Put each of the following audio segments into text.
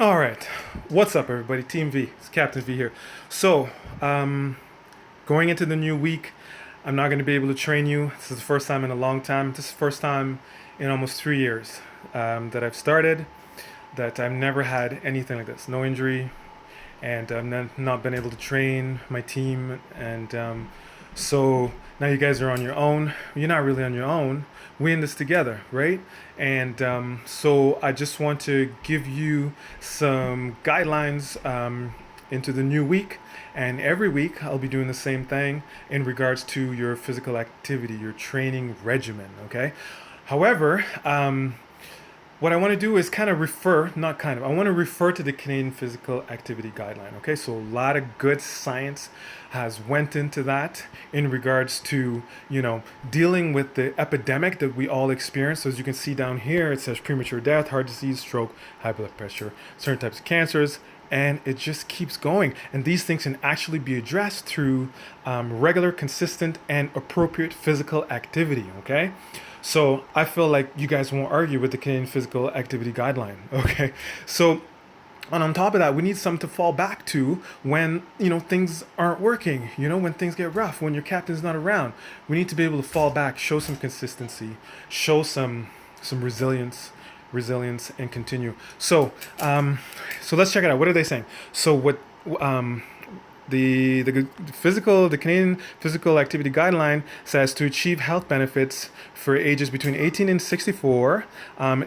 All right, what's up, everybody? Team V, it's Captain V here. So, going into the new week, I'm not going to be able to train you. This is the first time in a long time. This is the first time in almost 3 years that I've started. That I've never had anything like this. No injury, and I've not been able to train my team. And so now you guys are on your own. You're not really on your own. We're in this together, right? And so I just want to give you some guidelines into the new week. And every week I'll be doing the same thing in regards to your physical activity, your training regimen, okay? However, what I want to do is kind of refer, not kind of, I want to refer to the Canadian Physical Activity Guideline. Okay, so a lot of good science has went into that in regards to, dealing with the epidemic that we all experience. So as you can see down here, it says premature death, heart disease, stroke, high blood pressure, certain types of cancers, and it just keeps going. And these things can actually be addressed through regular, consistent, and appropriate physical activity. Okay. So I feel like you guys won't argue with the Canadian Physical Activity Guideline. Okay. So and on top of that, we need something to fall back to when things aren't working. When things get rough, when your captain's not around, we need to be able to fall back, show some consistency, show some resilience, and continue. So let's check it out. What are they saying? So what um, the Canadian Physical Activity Guideline says to achieve health benefits for ages between 18 and 64,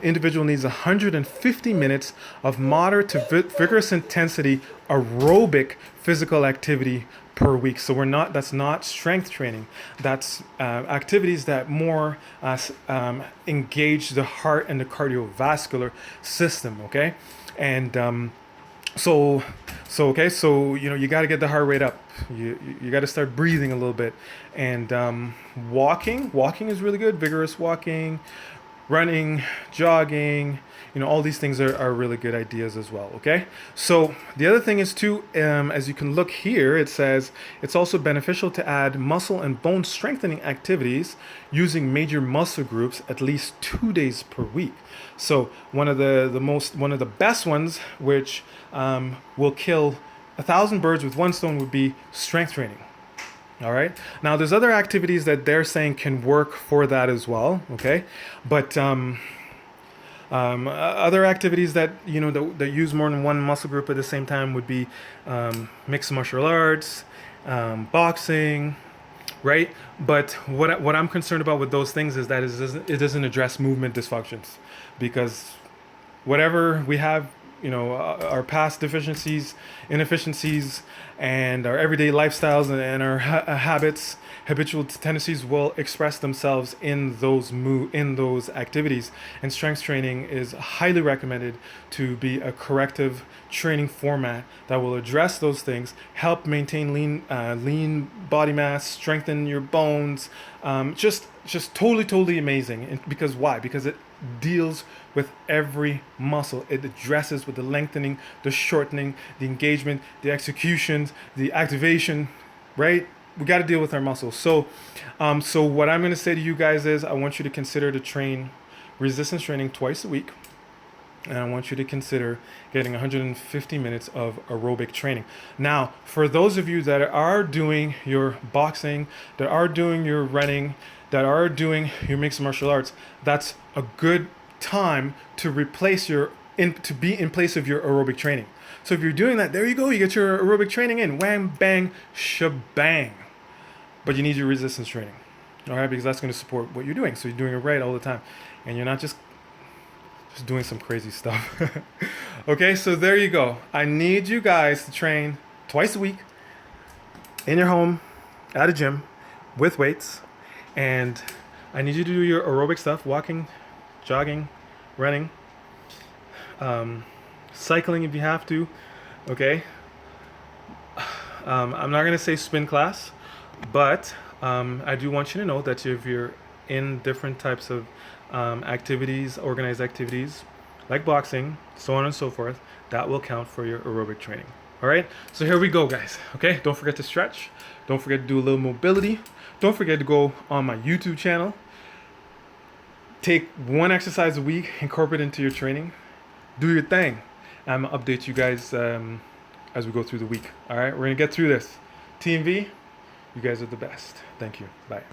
individual needs 150 minutes of moderate to vigorous intensity aerobic physical activity per week. So that's not strength training. That's activities that more engage the heart and the cardiovascular system. Okay, and you got to get the heart rate up. You got to start breathing a little bit, and walking is really good. Vigorous walking, running, jogging, all these things are really good ideas as well. Okay, so the other thing is too, as you can look here, it says it's also beneficial to add muscle and bone strengthening activities using major muscle groups at least 2 days per week. So one of the best ones, which will kill 1,000 birds with one stone, would be strength training. All right. Now, there's other activities that they're saying can work for that as well. Okay, but other activities that that use more than one muscle group at the same time would be mixed martial arts, boxing, right? But what I'm concerned about with those things is that it doesn't address movement dysfunctions, because whatever we have, our past deficiencies, inefficiencies, and our everyday lifestyles and our habits, habitual tendencies will express themselves in those activities. And strength training is highly recommended to be a corrective training format that will address those things, help maintain lean body mass, strengthen your bones. Just totally amazing. And because why? Because it deals with every muscle. It addresses with the lengthening, the shortening, the engagement, the executions, the activation, right? We got to deal with our muscles. So what I'm going to say to you guys is I want you to consider to train resistance training twice a week. And I want you to consider getting 150 minutes of aerobic training. Now, for those of you that are doing your boxing, that are doing your running, that are doing your mixed martial arts, that's a good time to to be in place of your aerobic training. So if you're doing that, there you go. You get your aerobic training in. Wham, bang, shebang. But you need your resistance training, all right? Because that's going to support what you're doing. So you're doing it right all the time, and you're not just doing some crazy stuff. Okay, so there you go. I need you guys to train twice a week in your home, at a gym, with weights, and I need you to do your aerobic stuff: walking, jogging, running, cycling if you have to. Okay. I'm not gonna say spin class, but I do want you to know that if you're in different types of activities, organized activities, like boxing, so on and so forth, that will count for your aerobic training. All right, so here we go, guys. Okay, don't forget to stretch. Don't forget to do a little mobility. Don't forget to go on my YouTube channel. Take one exercise a week, incorporate it into your training. Do your thing. I'm gonna update you guys as we go through the week. All right, we're gonna get through this. Team V, you guys are the best. Thank you. Bye.